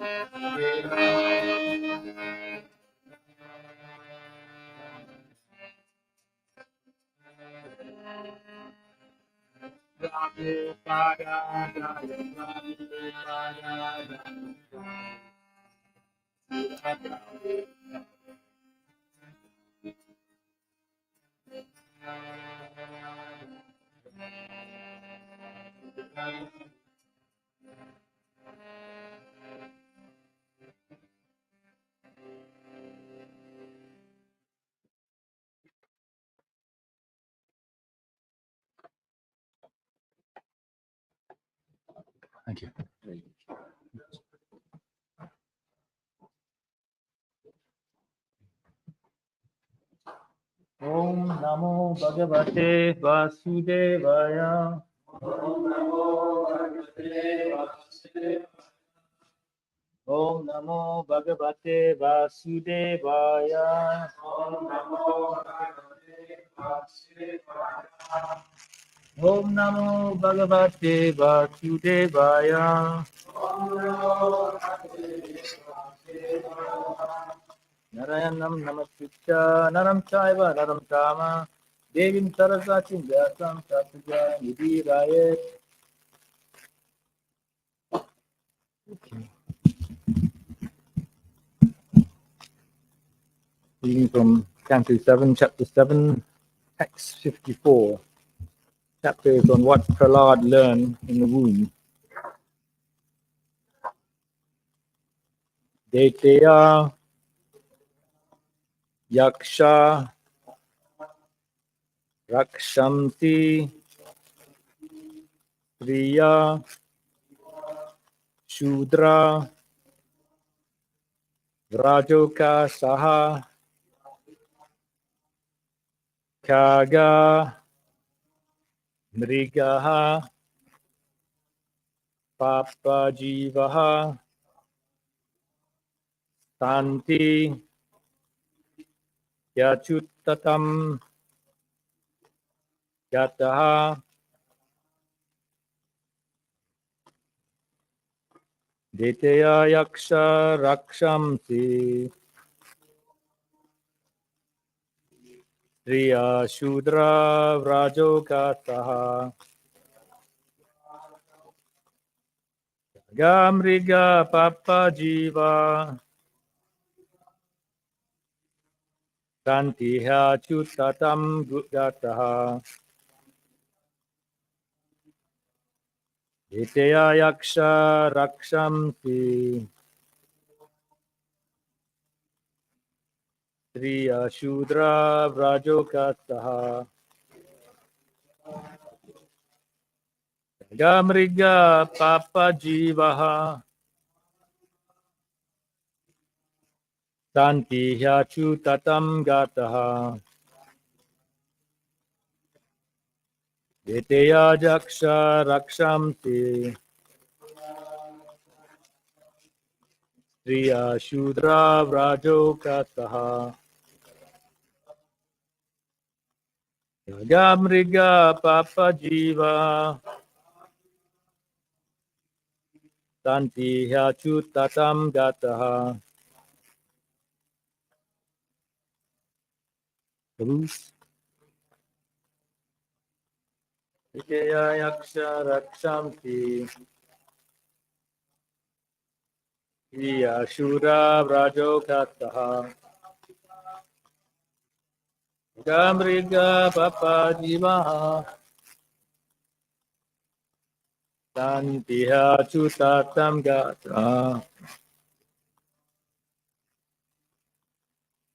Thank you. Om Namo Bhagavate Vasudevaya. Om Namo Bhagavate Vasudevaya. Om Namo Bhagavate Vasudevaya. Om Namo Bhagavate Vasudevaya. Om Namo Bhagavate Vasudevaya. Om Namo Bhagavate Vasudevaya. Narayanam Namaskritya Naram Chaiva Naram Chama Devim Sarasvatim Vyasam Tattva Nidhi Rayet. Reading from Canto 7, Chapter 7, Text 54. Chapter is on what Prahlad learned in the womb. Daitya, Yaksha, Rakshamti, Priya, Shudra, Vrajoka Saha, Kaga, Mrigaha, Papa Jivaha, Tanti, Yachuttatam, Yataha, Ditya Yaksha Rakshamsi, Priya Shudra Vrajoka Saha, Gamriga Papa Jiva, Tantiha Chutatam Gudataha, Ditya Yaksha Rakshamsi, Triya Shudra Vrajokasaha, Gamriga Papa Jivaha, Tantiha Chutatam Gataha, Ditya Yaksha Rakshamsi, Triya Shudra Vrajokasaha, Gamriga Papa Jiva, Tantiha Chutatam Gataha. Bruce. Ditya Yaksha Rakshamsi, Triya Shudra Vrajokasaha, Gamriga Papa Jivaha, Tantiha Chutatam Gata,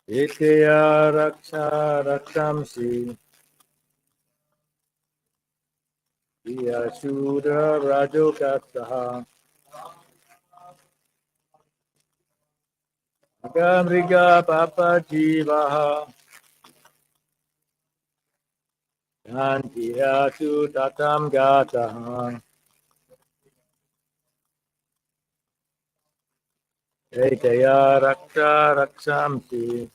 Ditya Raksha Rakshamsi, Triya Shudra Vrajokasaha, Gamriga Papa Jivaha, Tantiha Chutatam Gata, Ditya Raksha Rakshamsi,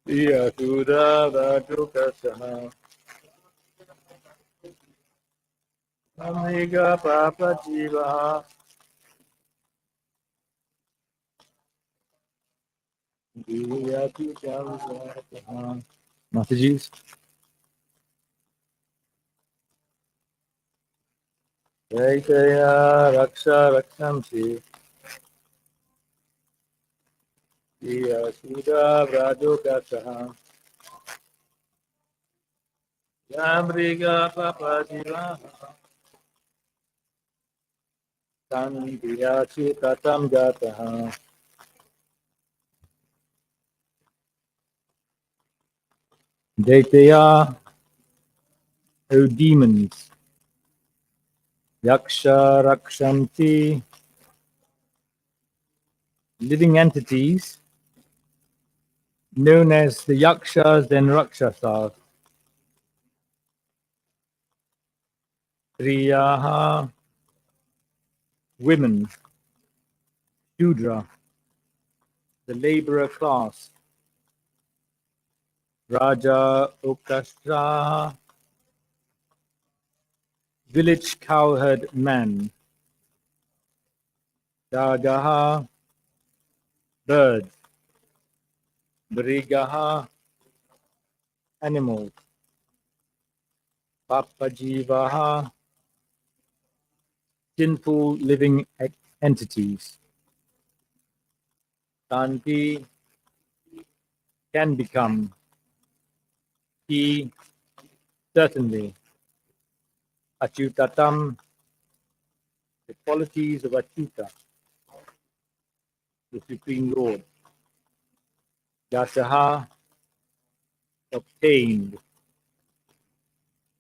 Triya Shudra Vrajokasaha, Amriga Papa Jiva. Messages. Jaya Raksha Rakshamsi. Iya Suda Vrajokataha. Yamriga Papa Jiva. Tandiya Chitatam Gataha. Daitya, O demons. Yaksha Rakshanti. Living entities known as the Yakshas and Rakshasas. Triyaha, women. Shudra, the laborer class. Raja Ukashra, village cowherd man. Dagaha, bird. Brigaha, animals. Papajivaha, sinful living entities. Tanti, can become. He, certainly. Achyutatam, the qualities of Achyuta, the Supreme Lord. Dasaha, obtained.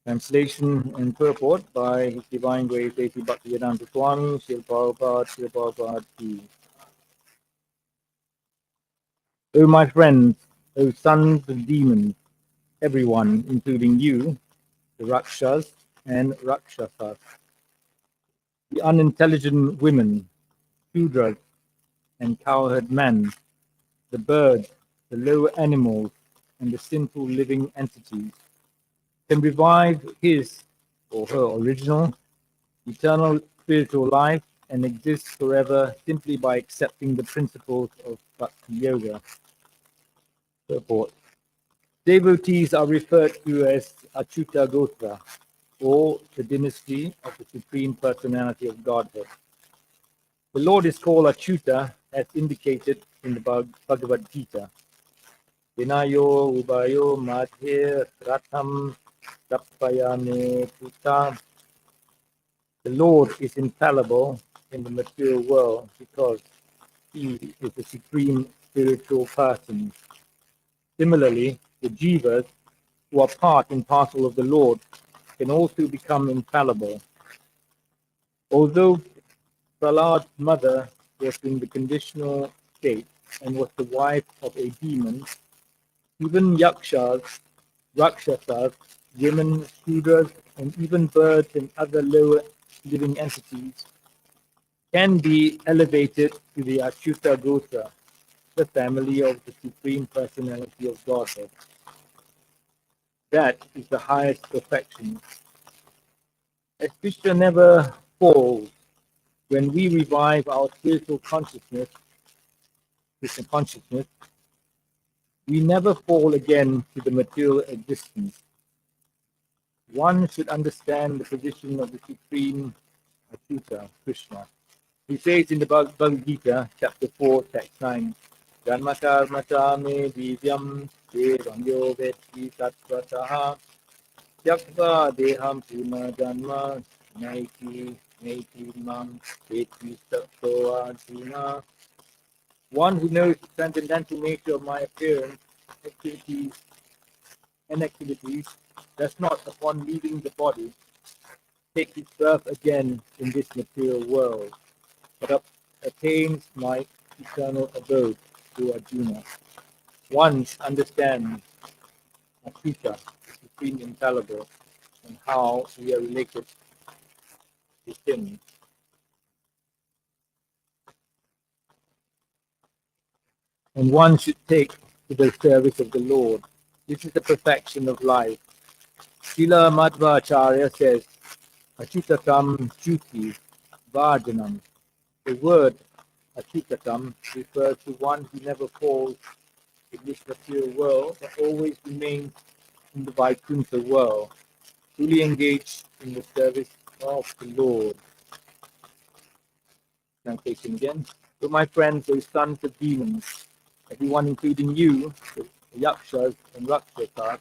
Translation and purport by His Divine Grace A.C. Bhaktivedanta Swami, Srila Prabhupada Ki. O my friends, O sons of demons, everyone, including you, the Rakshas and Rakshasas, the unintelligent women, Shudras and cowherd men, the birds, the lower animals, and the sinful living entities, can revive his or her original, eternal spiritual life and exist forever simply by accepting the principles of Bhakti Yoga. Purport. Devotees are referred to as Achyuta Gotra, or the dynasty of the Supreme Personality of Godhead. The Lord is called Achyuta as indicated in the Bhagavad Gita. Vinayo Ubayo Madhya Ratham Tapayane Puta. The Lord is infallible in the material world because he is the supreme spiritual person. Similarly, the jivas, who are part and parcel of the Lord, can also become infallible. Although Prahlad's mother was in the conditional state and was the wife of a demon, even yakshas, rakshasas, women, shudras, and even birds and other lower living entities can be elevated to the Achyuta Gotra, the family of the Supreme Personality of Godhead. That is the highest perfection. As Krishna never falls, when we revive our spiritual consciousness, Krishna consciousness, we never fall again to the material existence. One should understand the position of the Supreme Achyuta, Krishna. He says in the Bhagavad Gita, chapter 4, text 9, Janmakarmata divyam devam yo veti tattvataha Yakva deham puna janma naiti mam veti tattva arjuna. One who knows the transcendental nature of my appearance, activities, and activities does not, upon leaving the body, take his birth again in this material world, but attains my eternal abode through Arjuna. One understands Akita, the supreme infallible, and how we are related to him. And one should take to the service of the Lord. This is the perfection of life. Srila Madhvacharya says, Achutatam Chuti Vardhanam. The word Achutatam refers to one who never falls in this material world, but always remains in the Vaikuntha world, fully engaged in the service of the Lord. Translation again. So my friends, those sons of demons, everyone including you, the yakshas and rakshasas,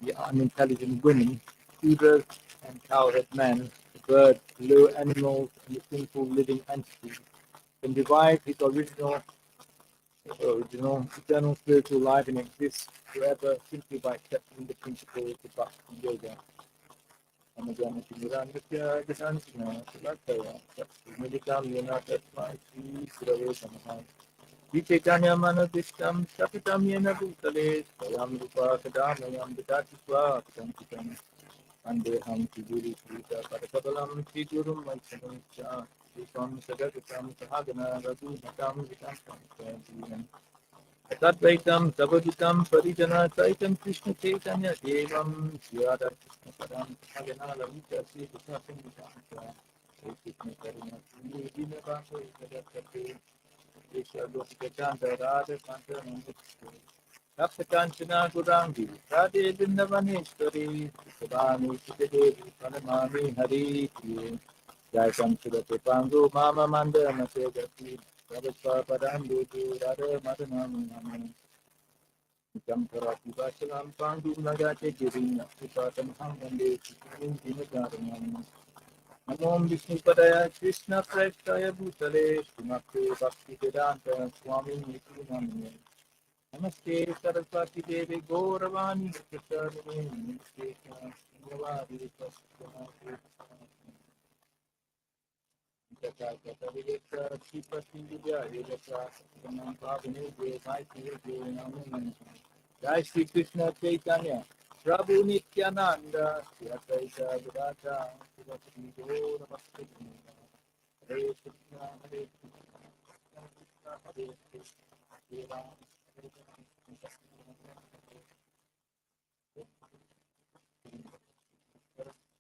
the unintelligent women, shudras and cowhead men, the birds, the lower animals, and the sinful living entities, can derive his original eternal spiritual life and exist forever simply by accepting the principles of Bhakti Yoga. Chaitanya Manadishtam Sapitam Yena Bhutale Swayam Rupa Kadamayam Vidati Swakitam Andeham Guru Sita Padakabalam Sri Guru Vaishnavam Cha Srisam Sadagatam Sahagana Raghu Matam Vitam Tatvaitam Savaditam Parijana Saitam Krishna Chaitanya Devam Sriyada Krishna Padam Sahagana Lavita Sri Krishna Sindhita Sri Krishna Karuna Sri Dina Bhakti Sadakate Krishna Gopikachanda Radha Santa Namaste Saptakanchana Gurangi Radhe Vrindavaneshwari Sudhani Sitadevi Pranamami Hari Priye Jai Samsudate Pangu Mama Manda Nasegati Radha Padam Devi Radha Madanam Namo Jamparati Vasalam Pangu Nagate Girina Upatam Hangande Sitanim Dinagaranam Namo Vishnu Padaya Krishna Prestaya Bhutale Srimate Bhakti Vedanta Swami Nityanamane Namaste Saraswati Devi Gauravani Prasarane Namaste Srinivadi Prasarane Jata Viveka Sipati Vidya Yogasa Sanam Bhavane Devai Sri Namaste Jai Shri Krishna Chaitanya Prabhu Nityananda Sri Advaita Vedanta Sri Gaura Bhakti Hare Krishna Hare Krishna Hare Krishna Hare Rama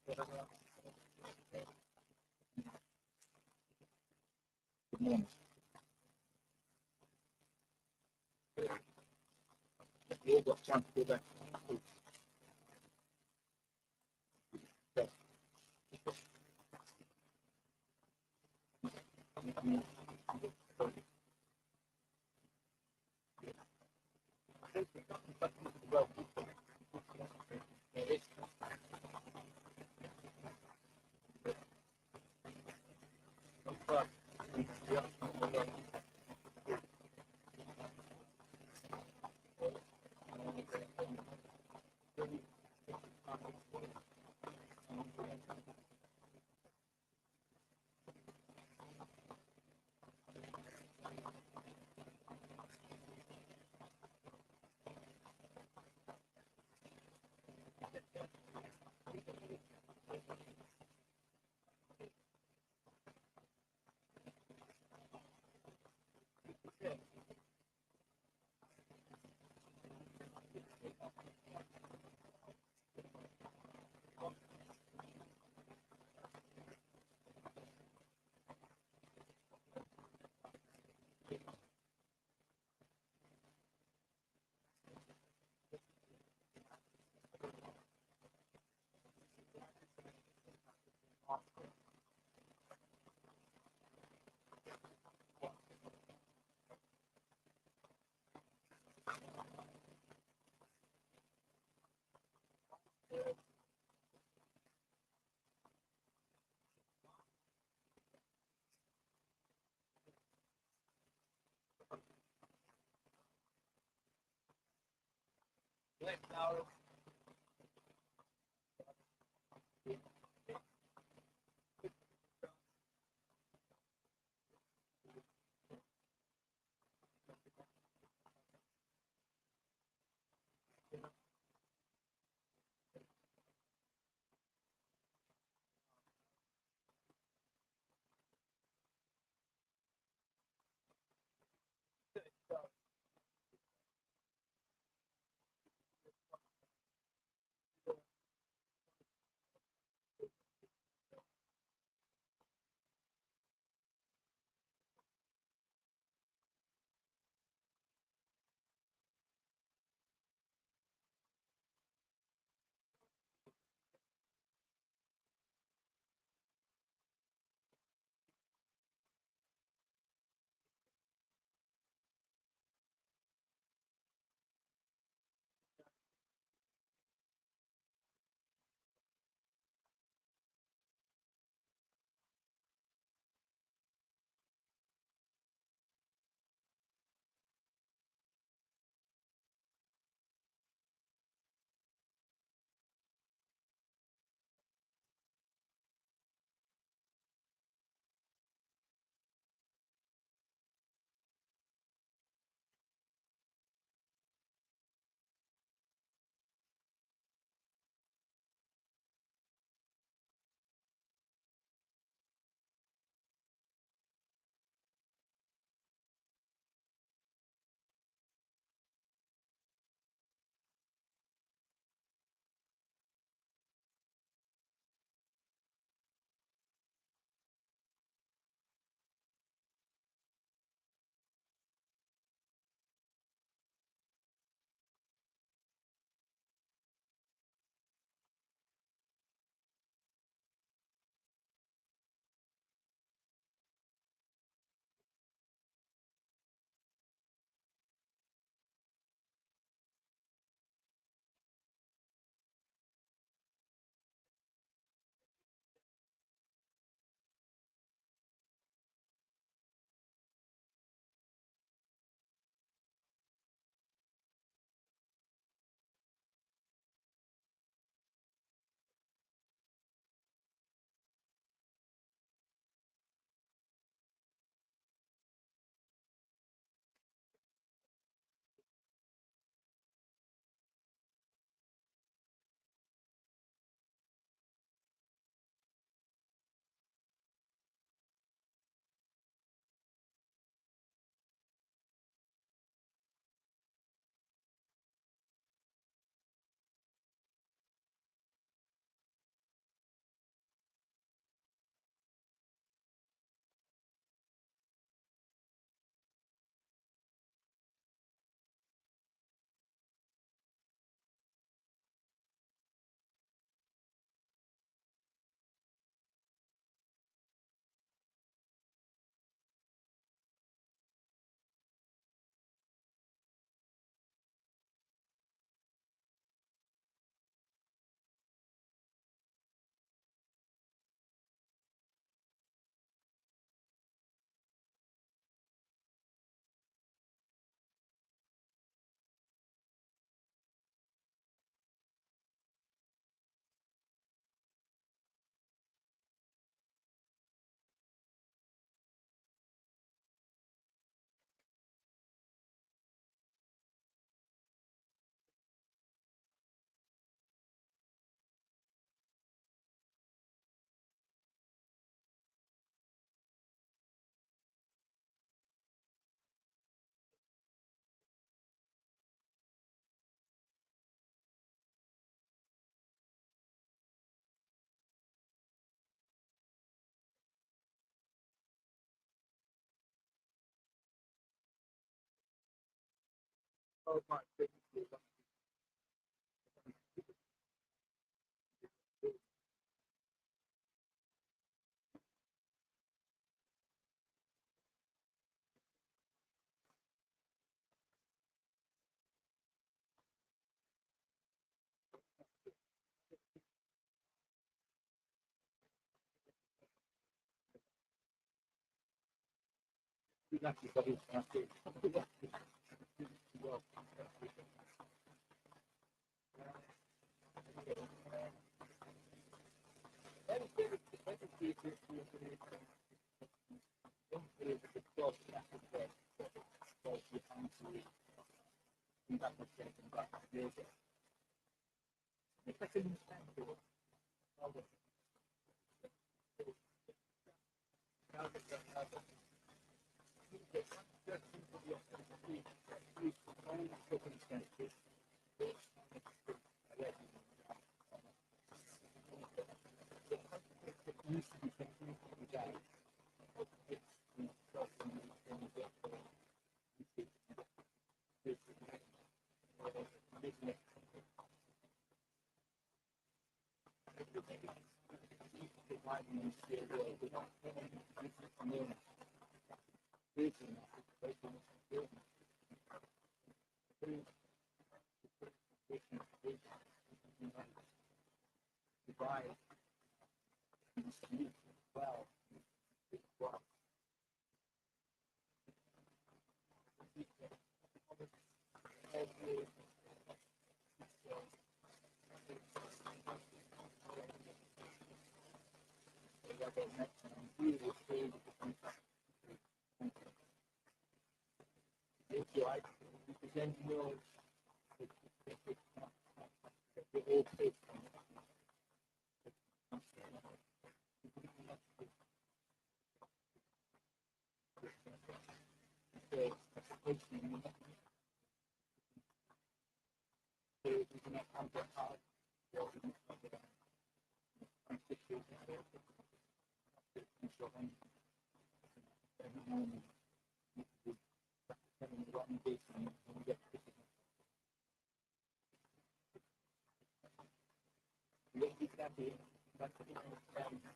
Hare Rama. You got chance to go back.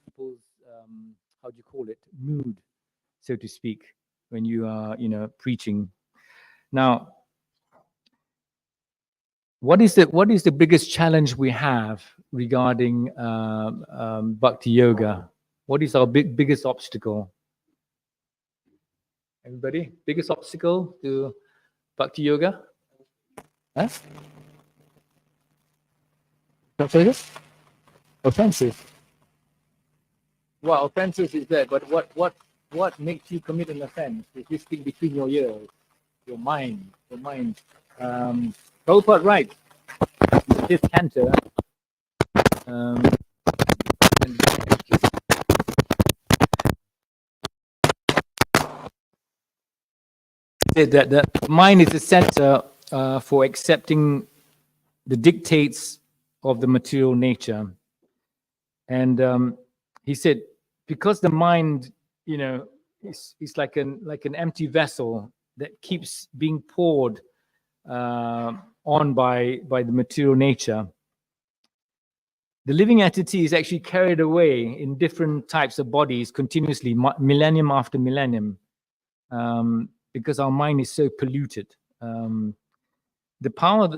People's how do you call it, mood, so to speak, when you are preaching. Now, what is the biggest challenge we have regarding bhakti yoga? What is our biggest obstacle? Everybody, biggest obstacle to bhakti yoga? Huh? Offenses. Well, offenses is there, but what makes you commit an offense? If you speak between your ears, your mind. Prabhupada writes this canto. Said that the mind is the center for accepting the dictates of the material nature, and he said because the mind, is like an empty vessel that keeps being poured on by the material nature. The living entity is actually carried away in different types of bodies continuously, millennium after millennium. Because our mind is so polluted. The power,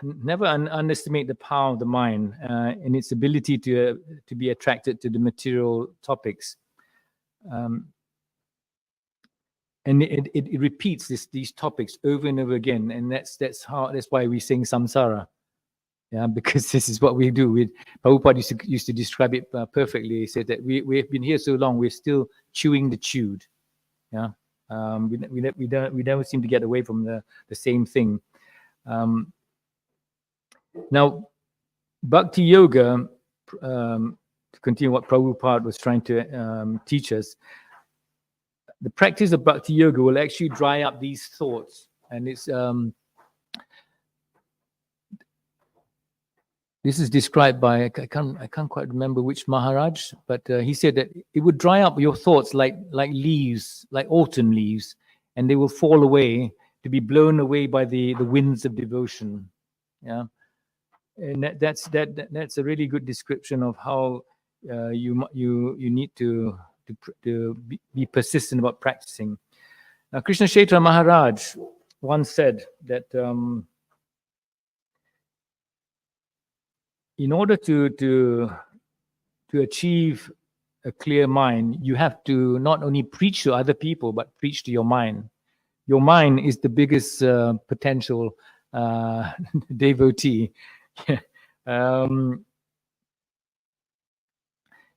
never underestimate the power of the mind and its ability to be attracted to the material topics. And it repeats these topics over and over again, and that's why we sing samsara. Yeah, because this is what we do. Prabhupada used to describe it perfectly. He said that we've been here so long, we're still chewing the chewed. Yeah. We never seem to get away from the same thing. Now, bhakti yoga, to continue what Prabhupada was trying to teach us, the practice of bhakti yoga will actually dry up these thoughts, and this is described by I can't quite remember which Maharaj, but he said that it would dry up your thoughts like leaves, like autumn leaves, and they will fall away to be blown away by the winds of devotion. Yeah, and that's a really good description of how you need to be persistent about practicing. Now, Krishna Kshetra Maharaj once said that in order to achieve a clear mind, you have to not only preach to other people but preach to your mind. Your mind is the biggest potential devotee.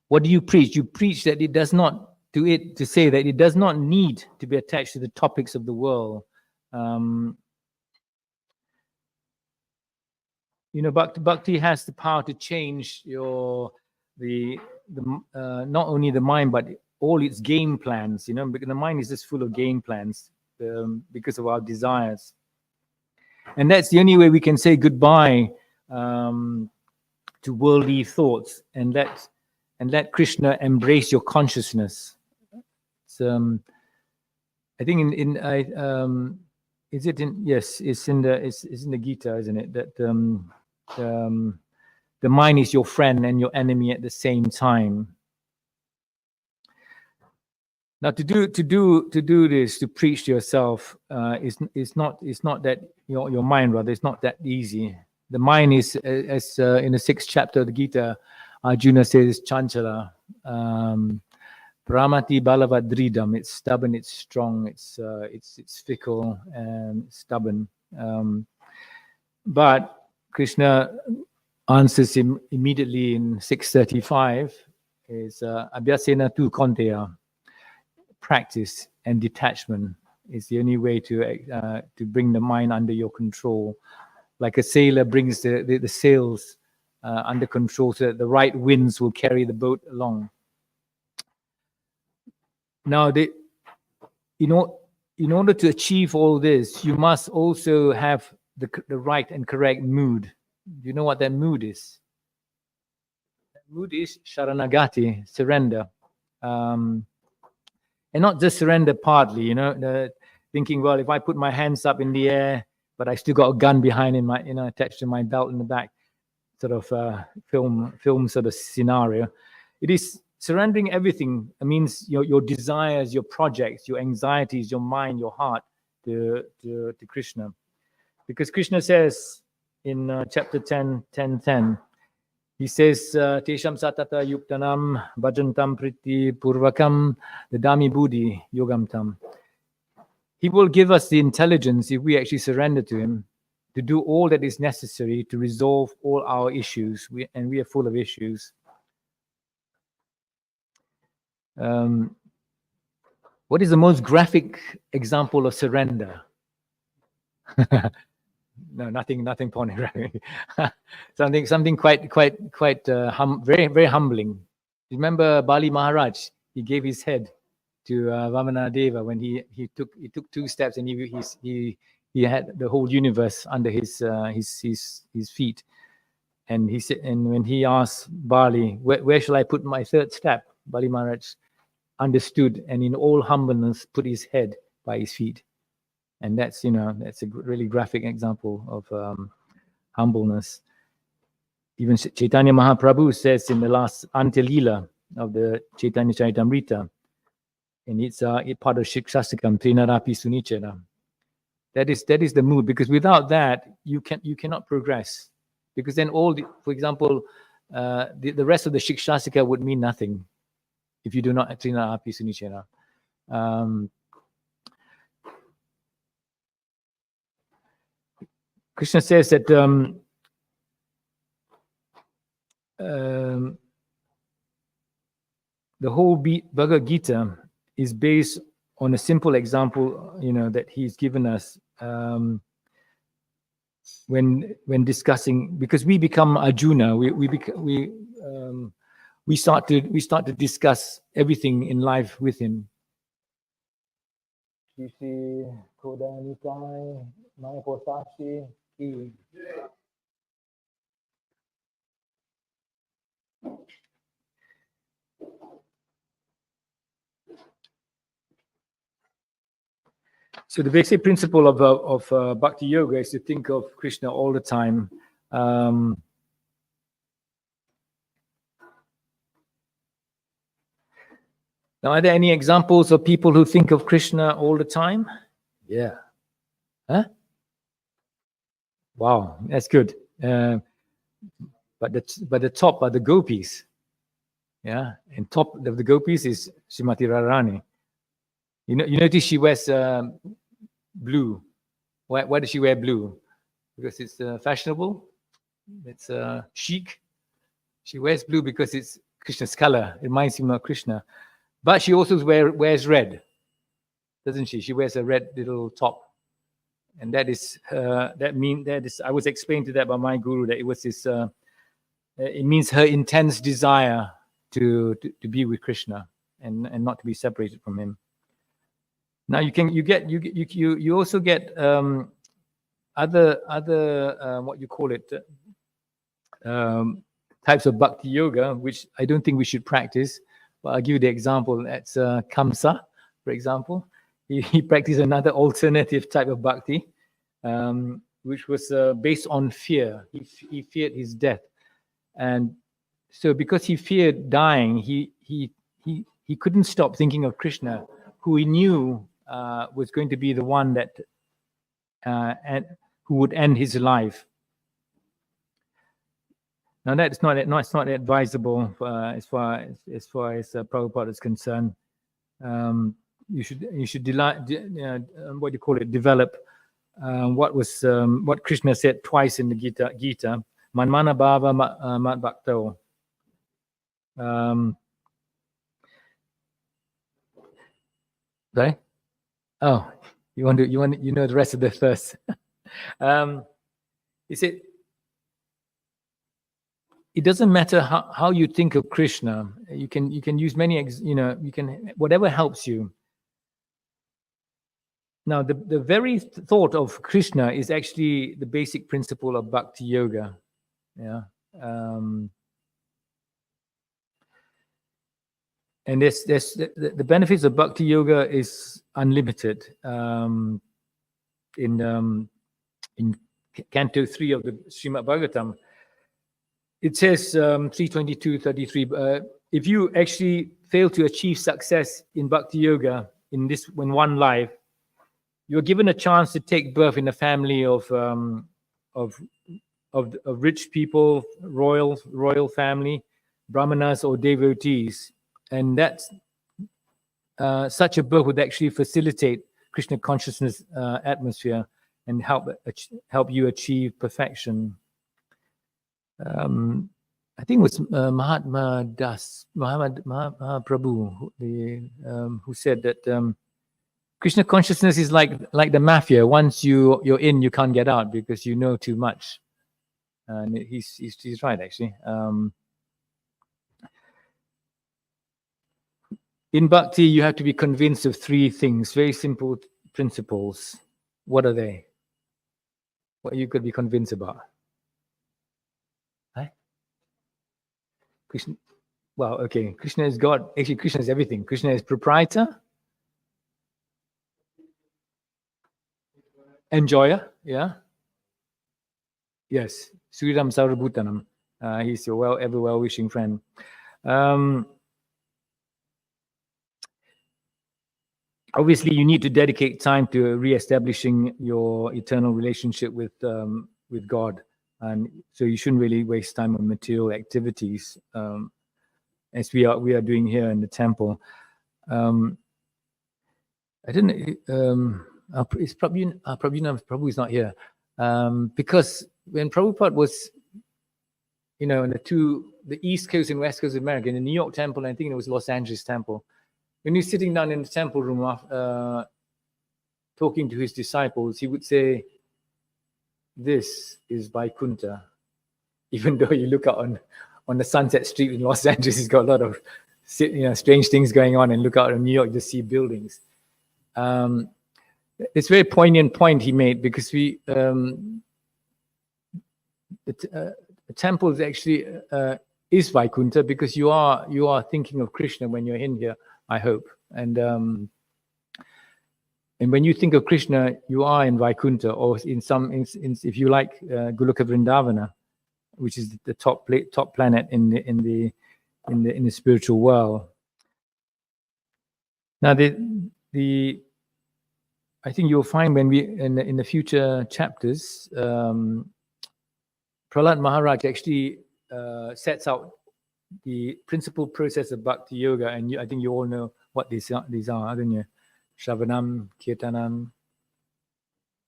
What do you preach? You preach that it does not to say that it does not need to be attached to the topics of the world. Bhakti has the power to change not only the mind but all its game plans. Because the mind is just full of game plans because of our desires, and that's the only way we can say goodbye to worldly thoughts and let Krishna embrace your consciousness. I think is it in? Yes, it's in the Gita, isn't it? That the mind is your friend and your enemy at the same time. Now, to do this, to preach to yourself, is not that your mind, rather, it's not that easy. The mind is, as in the 6th chapter of the Gita, Arjuna says, Chanchala, Pramati Balavadridam. It's stubborn, it's strong, it's fickle and stubborn. But Krishna answers him immediately in 6:35. Is Abhyasena tu konteya. Practice and detachment is the only way to bring the mind under your control. Like a sailor brings the sails under control so that the right winds will carry the boat along. Now, in order to achieve all this, you must also have the right and correct mood. Do you know what that mood is? That mood is Sharanagati, surrender. And not just surrender partly, thinking, well, if I put my hands up in the air, but I still got a gun behind in my, attached to my belt in the back, sort of film sort of scenario. It is surrendering everything. It means your desires, your projects, your anxieties, your mind, your heart to Krishna. Because Krishna says in chapter 10:10, he says, Tesham satata yuktanam bhajantam priti purvakam dadami buddhi yogam tam. He will give us the intelligence if we actually surrender to him to do all that is necessary to resolve all our issues. We are full of issues. What is the most graphic example of surrender? No, nothing pornographic. something quite very, very humbling. Remember Bali Maharaj? He gave his head to Vamana Deva when he took 2 steps and he had the whole universe under his feet. And he said, and when he asked Bali, where shall I put my 3rd step? Bali Maharaj understood and in all humbleness put his head by his feet. And that's a really graphic example of humbleness. Even Chaitanya Mahaprabhu says in the last Antilila of the Chaitanya Charitamrita, and it's part of Shikshastikam, Trinarapi Sunichara. That is the mood, because without that you cannot progress. Because then for example, the rest of the Shikshastika would mean nothing if you do not Trinarapi Sunichara. Krishna says that the whole Bhagavad Gita is based on a simple example, that he's given us when discussing, because we become Arjuna, we start to discuss everything in life with him. So the basic principle of Bhakti Yoga is to think of Krishna all the time. Now, are there any examples of people who think of Krishna all the time? Yeah. Huh? Wow, that's good. But the top are the gopis. Yeah, and top of the gopis is Srimati Radharani. You notice she wears blue. Why does she wear blue? Because it's fashionable. It's chic. She wears blue because it's Krishna's color. It reminds him of Krishna. But she also wears red, doesn't she? She wears a red little top, and that is I was explained to that by my guru that it was this. It means her intense desire to be with Krishna and not to be separated from him. Now you also get other what you call it types of bhakti yoga, which I don't think we should practice. But I'll give you the example. That's Kamsa, for example. He practiced another alternative type of bhakti, which was based on fear. He feared his death, and so because he feared dying, he couldn't stop thinking of Krishna, who he knew was going to be the one that and who would end his life. Now that's not advisable as far as Prabhupada is concerned. You should develop what Krishna said twice in the Gita. Manmana bhava mat bhakto. Right? Oh, you know the rest of the verse. He said, it doesn't matter how you think of Krishna. You can use many, you can whatever helps you. Now, the very thought of Krishna is actually the basic principle of Bhakti Yoga. Yeah. And the benefits of Bhakti Yoga is unlimited. In Canto 3 of the Srimad Bhagvatam, it says 3:22-33. If you actually fail to achieve success in Bhakti Yoga in one life, you're given a chance to take birth in a family of rich people, royal family, brahmanas or devotees, and that's such a birth would actually facilitate Krishna consciousness atmosphere and help you achieve perfection. I think it was Mahatma Mahaprabhu who said that Krishna consciousness is like the mafia. Once you're in, you can't get out because you know too much. And he's right, actually. In Bhakti, you have to be convinced of three things, very simple principles. What are they? What you could be convinced about? Huh? Krishna. Well, okay. Krishna is God. Actually, Krishna is everything. Krishna is proprietor, enjoyer. Yeah. Yes. Sridham Sarvabhutanam. He's your ever well-wishing friend. Obviously, you need to dedicate time to re-establishing your eternal relationship with God, and so you shouldn't really waste time on material activities, as we are doing here in the temple. I didn't. It's probably is not here, because when Prabhupada was, in the East Coast and West Coast of America, in the New York temple, and I think it was Los Angeles temple. When he's sitting down in the temple room talking to his disciples, he would say, "This is Vaikuntha." Even though you look out on the Sunset Street in Los Angeles, it's got a lot of strange things going on, and look out in New York, you just see buildings. It's a very poignant point he made, because the temple is actually is Vaikuntha, because you are thinking of Krishna when you're in here, I hope. And And when you think of Krishna, you are in Vaikuntha, or in some instance, if you like, Goloka Vrindavana, which is the top planet in the spiritual world. Now, I think you'll find when we in the future chapters, Prahlad Maharaj actually sets out the principal process of Bhakti Yoga, and I think you all know what these are, don't you? Shravanam, Kirtanam,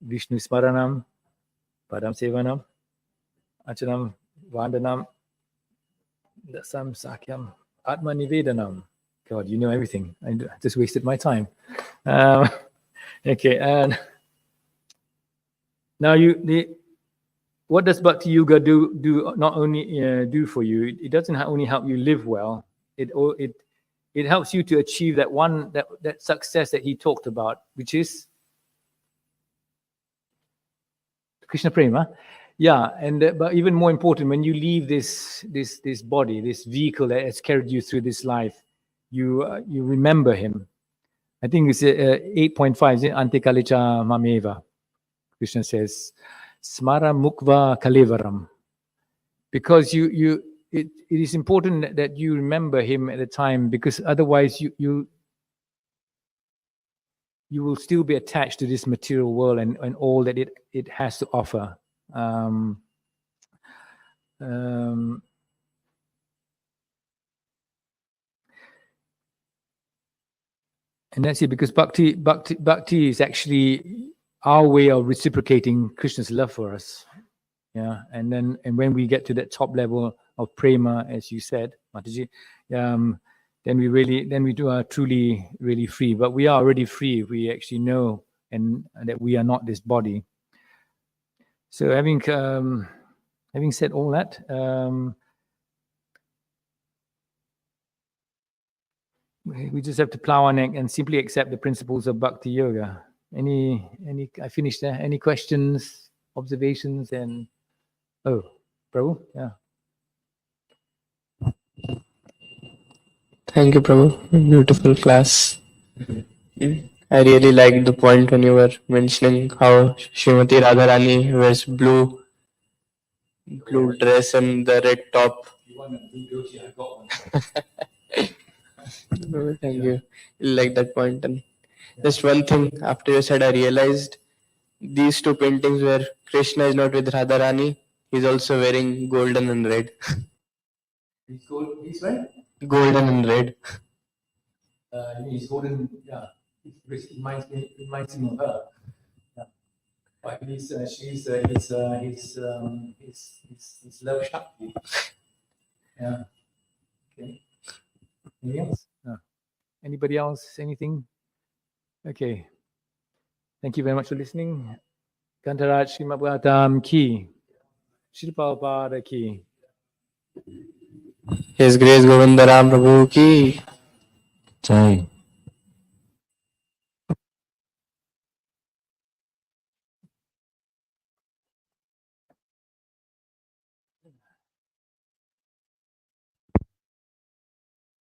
Vishnu Smaranam, Padam Sevanam, Achanam, Vandanam, Dasam, Sakyam, Atma Nivedanam. God, you know everything. I just wasted my time. Okay, and now what does Bhakti Yoga do not only do for you? It doesn't only help you live well. It helps you to achieve that success that he talked about, which is Krishna Prema. Yeah, and but even more important, when you leave this body, this vehicle that has carried you through this life, you remember him. I think it's 8.5. Ante Kalicha Mameva. Krishna says, Smara Mukva Kalevaram. Because it is important that you remember him at the time, because otherwise you will still be attached to this material world and all that it has to offer. And that's it, because bhakti is actually our way of reciprocating Krishna's love for us. Yeah, and when we get to that top level of prema, as you said, Mataji, then we are truly really free. But we are already free if we actually know and that we are not this body. So having said all that, we just have to plow our neck and simply accept the principles of Bhakti Yoga. I finished there. Any questions, observations, and Prabhu? Yeah. Thank you, Prabhu. Beautiful class. I really liked the point when you were mentioning how Srimati Radharani wears blue dress and the red top. Thank you. I like that point. And just one thing, after you said, I realized these two paintings where Krishna is not with Radharani, he's also wearing golden and red. He's right? Golden and red. He's golden. Yeah, it reminds him of her. Yeah. But she's his love Shakti. Yeah. Okay. Anything else? No. Anybody else? Anything? Okay. Thank you very much for listening. Kantaraj Srimad Bhagavatam ki. Shilpa Pada ki. His Grace Govinda Ram Prabhu ki. Jai.